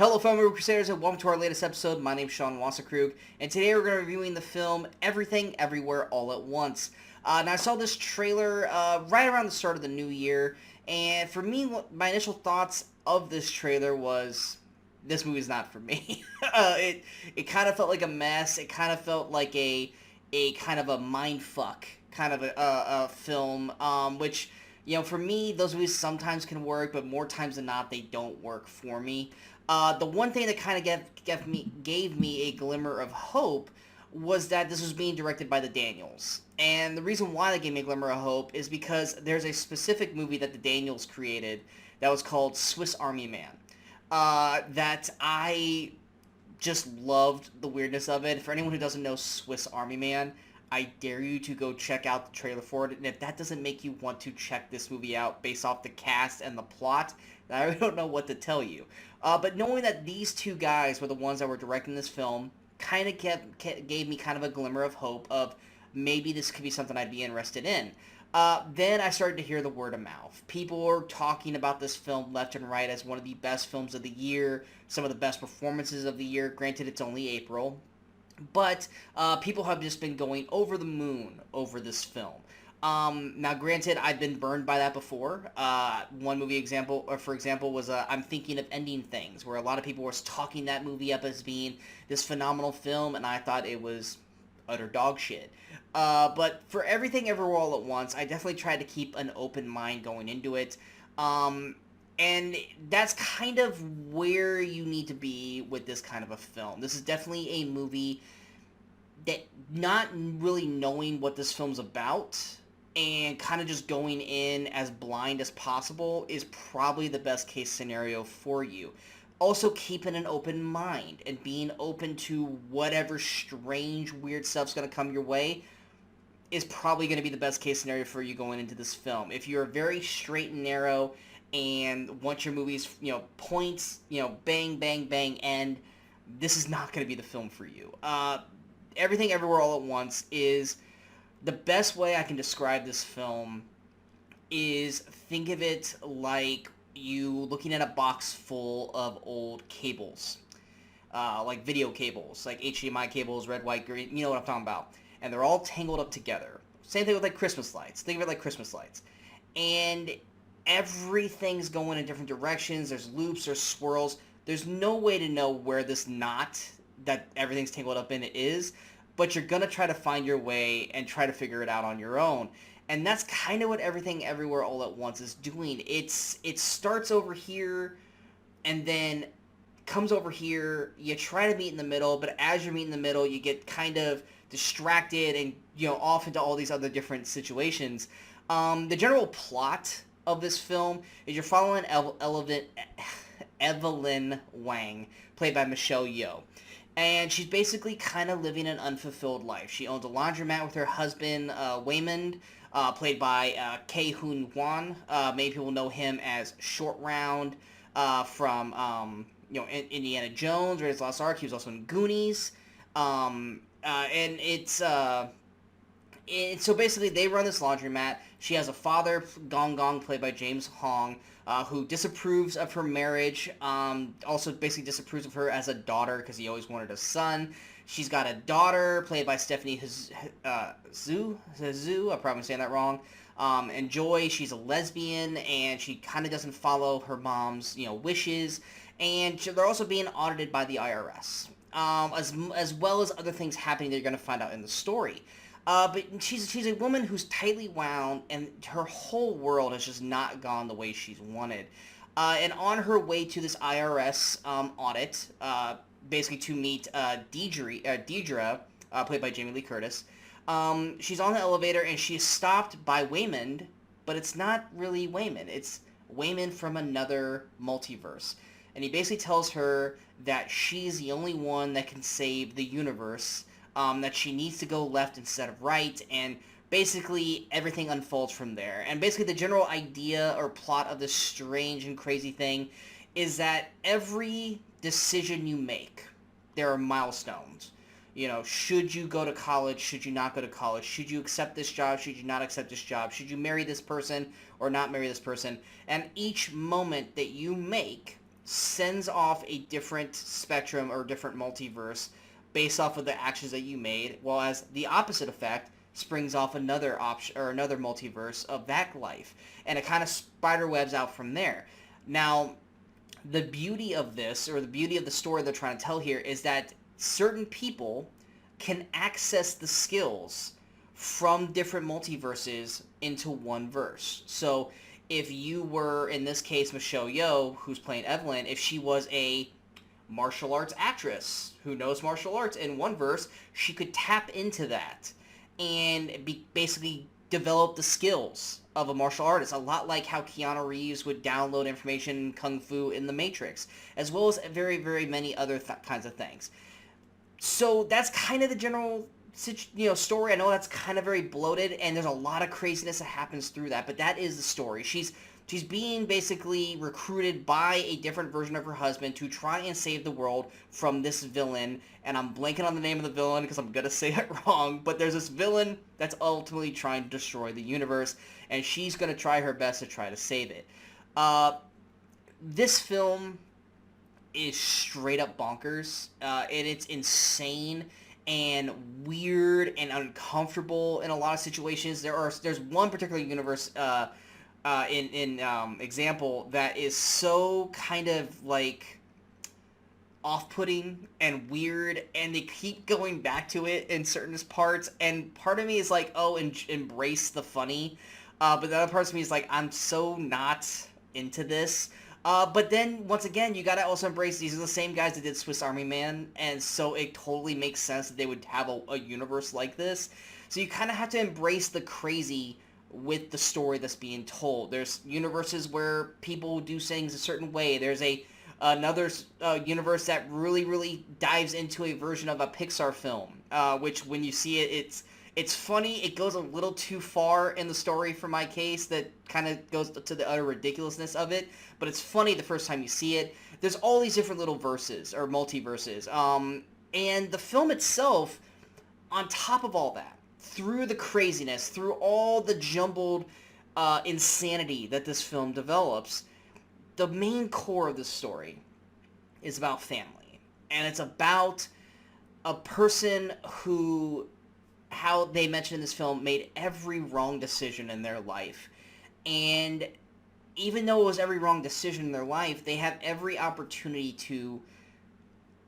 Hello, fellow Movie Crusaders, and welcome to our latest episode. My name's Sean Wasserkrug, and today we're going to be reviewing the film Everything, Everywhere, All at Once. Now, I saw this trailer right around the start of the new year, and for me, my initial thoughts of this trailer was, this movie's not for me. It kind of felt like a mess. It kind of felt like a kind of a mindfuck kind of a film, which, you know, for me, those movies sometimes can work, but more times than not, they don't work for me. The one thing that kind of gave me a glimmer of hope was that this was being directed by the Daniels. And the reason why they gave me a glimmer of hope is because there's a specific movie that the Daniels created that was called Swiss Army Man. That I just loved the weirdness of it. For anyone who doesn't know Swiss Army Man, I dare you to go check out the trailer for it. And if that doesn't make you want to check this movie out based off the cast and the plot, then I really don't know what to tell you. But knowing that these two guys were the ones that were directing this film kind of gave me kind of a glimmer of hope of maybe this could be something I'd be interested in. Then I started to hear the word of mouth. People were talking about this film left and right as one of the best films of the year, some of the best performances of the year. Granted, it's only April. But people have just been going over the moon over this film. Now, granted, I've been burned by that before. One movie example, or for example, was I'm Thinking of Ending Things, where a lot of people were talking that movie up as being this phenomenal film, and I thought it was utter dog shit. But for Everything Everywhere All at Once, I definitely tried to keep an open mind going into it. And that's kind of where you need to be with this kind of a film. This is definitely a movie that, not really knowing what this film's about and kind of just going in as blind as possible is probably the best case scenario for you. Also, keeping an open mind and being open to whatever strange, weird stuff's going to come your way is probably going to be the best case scenario for you going into this film. If you're very straight and narrow and want your movies, you know, points, you know, bang, bang, bang, end, this is not going to be the film for you. Everything Everywhere All at Once is the best way I can describe this film is think of it like you looking at a box full of old cables, like video cables, like HDMI cables, red, white, green, you know what I'm talking about. And they're all tangled up together. Same thing with like Christmas lights. Think of it like Christmas lights. And everything's going in different directions. There's loops, there's swirls. There's no way to know where this knot that everything's tangled up in it is, but you're going to try to find your way and try to figure it out on your own. And that's kind of what Everything Everywhere All at Once is doing. It starts over here and then comes over here. You try to meet in the middle, but as you're meeting in the middle, you get kind of distracted and, you know, off into all these other different situations. The general plot of this film is you're following Evelyn Wang, played by Michelle Yeoh. And she's basically kind of living an unfulfilled life. She owns a laundromat with her husband, Waymond, played by Ke Huy Quan. Many people know him as Short Round from you know, Indiana Jones, Raiders of the Lost Ark. He was also in Goonies. And so basically they run this laundromat. She has a father, Gong Gong, played by James Hong, who disapproves of her marriage, also basically disapproves of her as a daughter because he always wanted a son. She's got a daughter played by Stephanie Zhu, I'm probably saying that wrong, and Joy. She's a lesbian, and she kind of doesn't follow her mom's, you know, wishes, and they're also being audited by the IRS, as well as other things happening that you're going to find out in the story. But she's a woman who's tightly wound, and her whole world has just not gone the way she's wanted. And on her way to this IRS audit, basically to meet Deidre, played by Jamie Lee Curtis, she's on the elevator, and she is stopped by Waymond, but it's not really Waymond. It's Waymond from another multiverse. And he basically tells her that she's the only one that can save the universe, that she needs to go left instead of right, and basically everything unfolds from there. And basically the general idea or plot of this strange and crazy thing is that every decision you make, there are milestones. You know, should you go to college? Should you not go to college? Should you accept this job? Should you not accept this job? Should you marry this person or not marry this person? And each moment that you make sends off a different spectrum or different multiverse based off of the actions that you made, while as the opposite effect springs off another option or another multiverse of that life, and it kind of spider webs out from there. Now, the beauty of this, or the beauty of the story they're trying to tell here, is that certain people can access the skills from different multiverses into one verse. So if you were, in this case, Michelle Yeoh, who's playing Evelyn, if she was a martial arts actress who knows martial arts in one verse, she could tap into that and basically develop the skills of a martial artist, a lot like how Keanu Reeves would download information in Kung Fu in The Matrix, as well as very, very many other kinds of things. So that's kind of the general story. I know that's kind of very bloated, and there's a lot of craziness that happens through that, but that is the story. She's being basically recruited by a different version of her husband to try and save the world from this villain, and I'm blanking on the name of the villain because I'm going to say it wrong, but there's this villain that's ultimately trying to destroy the universe, and she's going to try her best to try to save it. This film is straight up bonkers, and it's insane and weird and uncomfortable in a lot of situations. There's one particular universe in example that is so kind of like off-putting and weird, and they keep going back to it in certain parts, and part of me is like, oh, embrace the funny, but the other part of me is like, I'm so not into this. But then, once again, you gotta also embrace these are the same guys that did Swiss Army Man, and so it totally makes sense that they would have a universe like this. So you kind of have to embrace the crazy with the story that's being told. There's universes where people do things a certain way. There's another universe that really, really dives into a version of a Pixar film, which when you see it, it's funny. It goes a little too far in the story for my case. That kind of goes to the utter ridiculousness of it. But it's funny the first time you see it. There's all these different little verses or multiverses. And the film itself, on top of all that, through the craziness, through all the jumbled insanity that this film develops, the main core of the story is about family. And it's about a person who, how they mentioned in this film, made every wrong decision in their life. And even though it was every wrong decision in their life, they have every opportunity to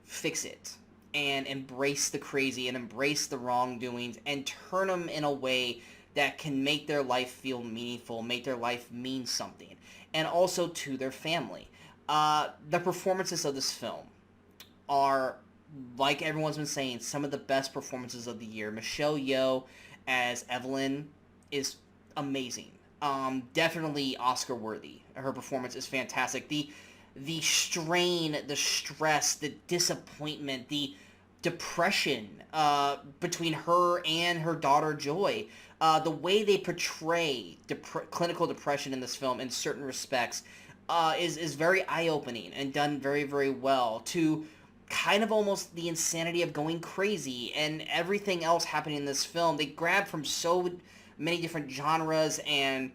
fix it and embrace the crazy and embrace the wrongdoings and turn them in a way that can make their life feel meaningful, make their life mean something, and also to their family. The performances of this film are, like everyone's been saying, some of the best performances of the year. Michelle Yeoh as Evelyn is amazing. Definitely Oscar worthy. Her performance is fantastic. The strain, the stress, the disappointment, the depression between her and her daughter Joy, the way they portray clinical depression in this film in certain respects is very eye-opening and done very, very well, to kind of almost the insanity of going crazy and everything else happening in this film. They grab from so many different genres and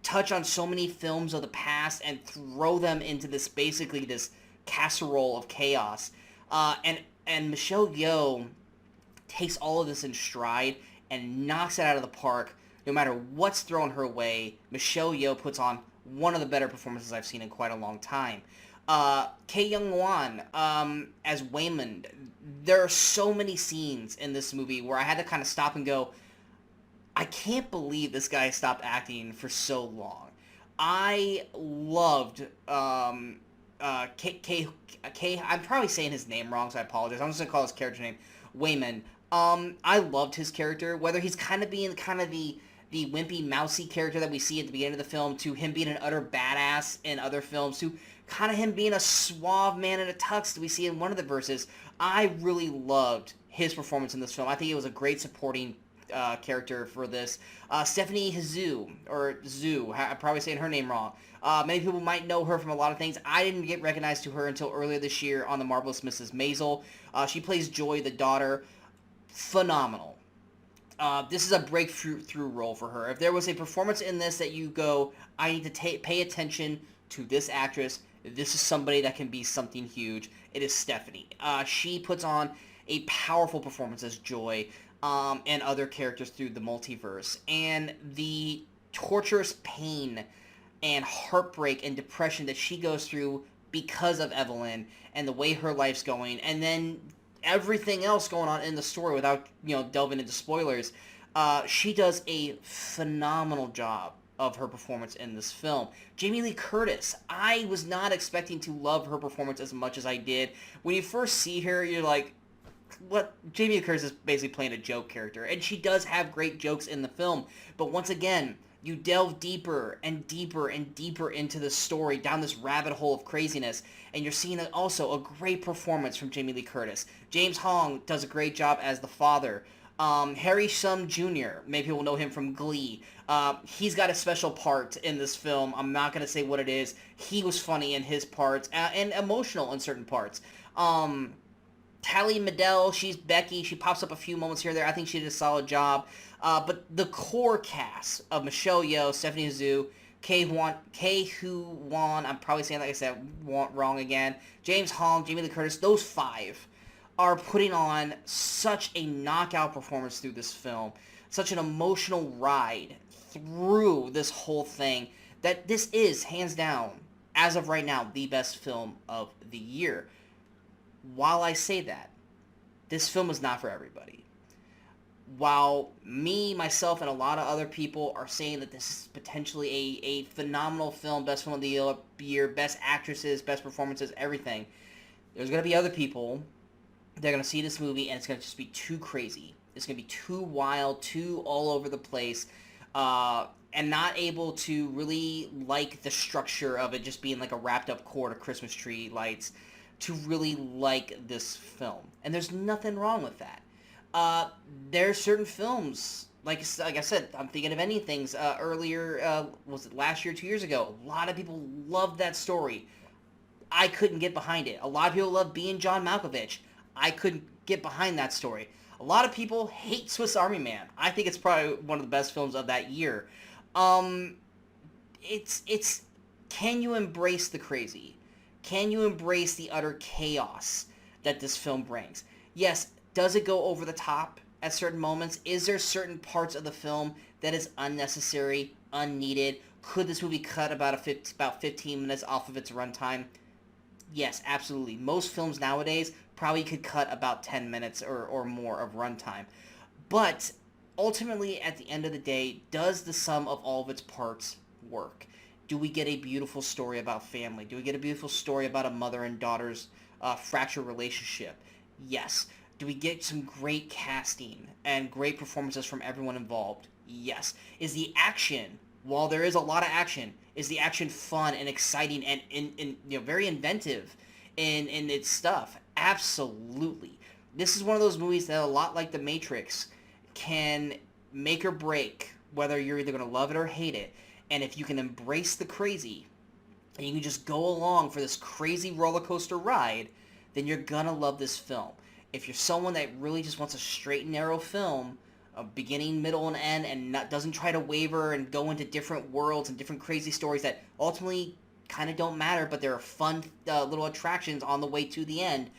touch on so many films of the past and throw them into this, basically this casserole of chaos. And Michelle Yeoh takes all of this in stride and knocks it out of the park. No matter what's thrown her way, Michelle Yeoh puts on one of the better performances I've seen in quite a long time. K. Young-won as Waymond. There are so many scenes in this movie where I had to kind of stop and go, I can't believe this guy stopped acting for so long. I loved I'm probably saying his name wrong, so I apologize. I'm just gonna call his character name Waymond. I loved his character, whether he's kind of being kind of the wimpy, mousy character that we see at the beginning of the film, to him being an utter badass in other films, to kind of him being a suave man in a tux that we see in one of the verses. I really loved his performance in this film. I think it was a great supporting character for this. Stephanie Hsu, or Zhu, I'm probably saying her name wrong. Many people might know her from a lot of things. I didn't get recognized to her until earlier this year on The Marvelous Mrs. Maisel. She plays Joy, the daughter. Phenomenal. This is a breakthrough role for her. If there was a performance in this that you go, I need to pay attention to this actress, this is somebody that can be something huge. It is Stephanie. She puts on a powerful performance as Joy, and other characters through the multiverse. And the torturous pain and heartbreak and depression that she goes through because of Evelyn and the way her life's going, and then everything else going on in the story without, delving into spoilers, she does a phenomenal job of her performance in this film. Jamie Lee Curtis, I was not expecting to love her performance as much as I did. When you first see her, you're like, what? Jamie Lee Curtis is basically playing a joke character, and she does have great jokes in the film, but once again, you delve deeper and deeper and deeper into the story, down this rabbit hole of craziness, and you're seeing also a great performance from Jamie Lee Curtis. James Hong does a great job as the father. Harry Shum Jr., maybe people know him from Glee. He's got a special part in this film. I'm not going to say what it is. He was funny in his parts, and emotional in certain parts. Tally Medell, she's Becky. She pops up a few moments here or there. I think she did a solid job. But the core cast of Michelle Yeoh, Stephanie Hsu, Kei-Hu Wan, I'm probably saying, like I said, wrong again, James Hong, Jamie Lee Curtis, those five are putting on such a knockout performance through this film, such an emotional ride through this whole thing, that this is, hands down, as of right now, the best film of the year. While I say that, this film is not for everybody. While me, myself, and a lot of other people are saying that this is potentially a phenomenal film, best film of the year, best actresses, best performances, everything, there's going to be other people that are going to see this movie and it's going to just be too crazy. It's going to be too wild, too all over the place, and not able to really like the structure of it just being like a wrapped up cord of Christmas tree lights, to really like this film. And there's nothing wrong with that. There are certain films, like I said, I'm thinking of Ending Things earlier, was it last year, 2 years ago? A lot of people loved that story. I couldn't get behind it. A lot of people love Being John Malkovich. I couldn't get behind that story. A lot of people hate Swiss Army Man. I think it's probably one of the best films of that year. It's can you embrace the crazy? Can you embrace the utter chaos that this film brings? Yes, does it go over the top at certain moments? Is there certain parts of the film that is unnecessary, unneeded? Could this movie cut about 15 minutes off of its runtime? Yes, absolutely. Most films nowadays probably could cut about 10 minutes or more of runtime. But ultimately, at the end of the day, does the sum of all of its parts work? Do we get a beautiful story about family? Do we get a beautiful story about a mother and daughter's fractured relationship? Yes. Do we get some great casting and great performances from everyone involved? Yes. Is the action, while there is a lot of action, is the action fun and exciting and very inventive in its stuff? Absolutely. This is one of those movies that, a lot like The Matrix, can make or break whether you're either going to love it or hate it. And if you can embrace the crazy, and you can just go along for this crazy roller coaster ride, then you're gonna love this film. If you're someone that really just wants a straight and narrow film, a beginning, middle, and end, and doesn't try to waver and go into different worlds and different crazy stories that ultimately kind of don't matter, but there are fun little attractions on the way to the end,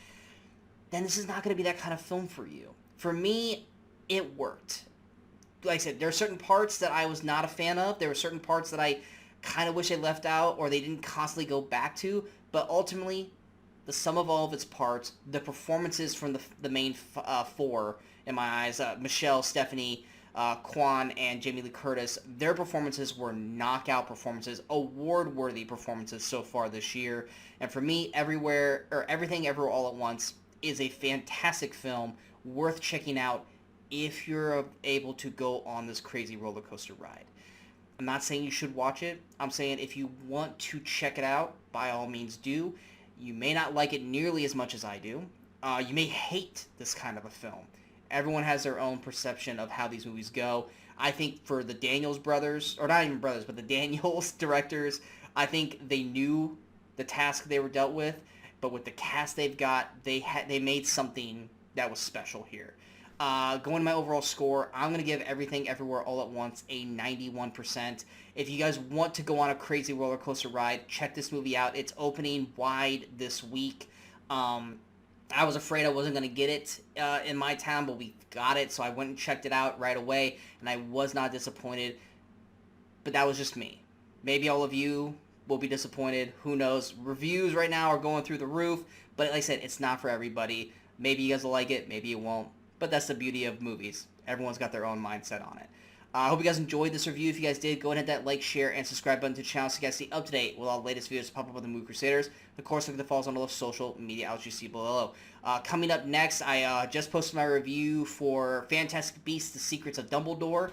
then this is not going to be that kind of film for you. For me, it worked. Like I said, there are certain parts that I was not a fan of. There were certain parts that I kind of wish they left out or they didn't constantly go back to. But ultimately, the sum of all of its parts, the performances from the main four, in my eyes, Michelle, Stephanie, Kwan, and Jamie Lee Curtis, their performances were knockout performances, award-worthy performances so far this year. And for me, Everything Everywhere All at Once is a fantastic film, worth checking out if you're able to go on this crazy roller coaster ride. I'm not saying you should watch it. I'm saying if you want to check it out, by all means do. You may not like it nearly as much as I do. You may hate this kind of a film. Everyone has their own perception of how these movies go. I think for the Daniels brothers, or not even brothers, but the Daniels directors, I think they knew the task they were dealt with, but with the cast they've got, they made something that was special here. Going to my overall score, I'm going to give Everything Everywhere All at Once a 91%. If you guys want to go on a crazy roller coaster ride, check this movie out. It's opening wide this week. I was afraid I wasn't going to get it in my town, but we got it, so I went and checked it out right away, and I was not disappointed. But that was just me. Maybe all of you will be disappointed. Who knows? Reviews right now are going through the roof, but like I said, it's not for everybody. Maybe you guys will like it, maybe you won't. But that's the beauty of movies. Everyone's got their own mindset on it. I hope you guys enjoyed this review. If you guys did, go ahead and hit that like, share, and subscribe button to the channel so you guys stay up to date with all the latest videos pop up on the Movie Crusaders. Of course, look at the follows on all the social media outlets you see below. Coming up next, I just posted my review for Fantastic Beasts: The Secrets of Dumbledore.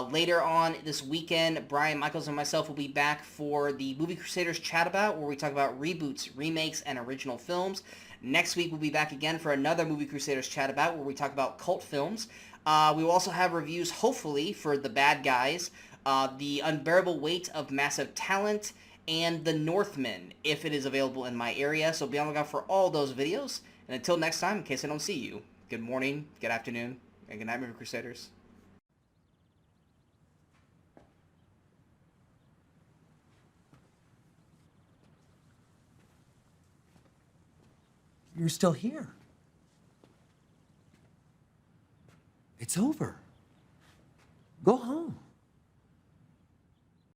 Later on this weekend, Brian Michaels and myself will be back for the Movie Crusaders Chat About, where we talk about reboots, remakes, and original films. Next week, we'll be back again for another Movie Crusaders Chat About, where we talk about cult films. We will also have reviews, hopefully, for The Bad Guys, The Unbearable Weight of Massive Talent, and The Northman, if it is available in my area. So be on the lookout for all those videos. And until next time, in case I don't see you, good morning, good afternoon, and good night, Movie Crusaders. You're still here. It's over. Go home.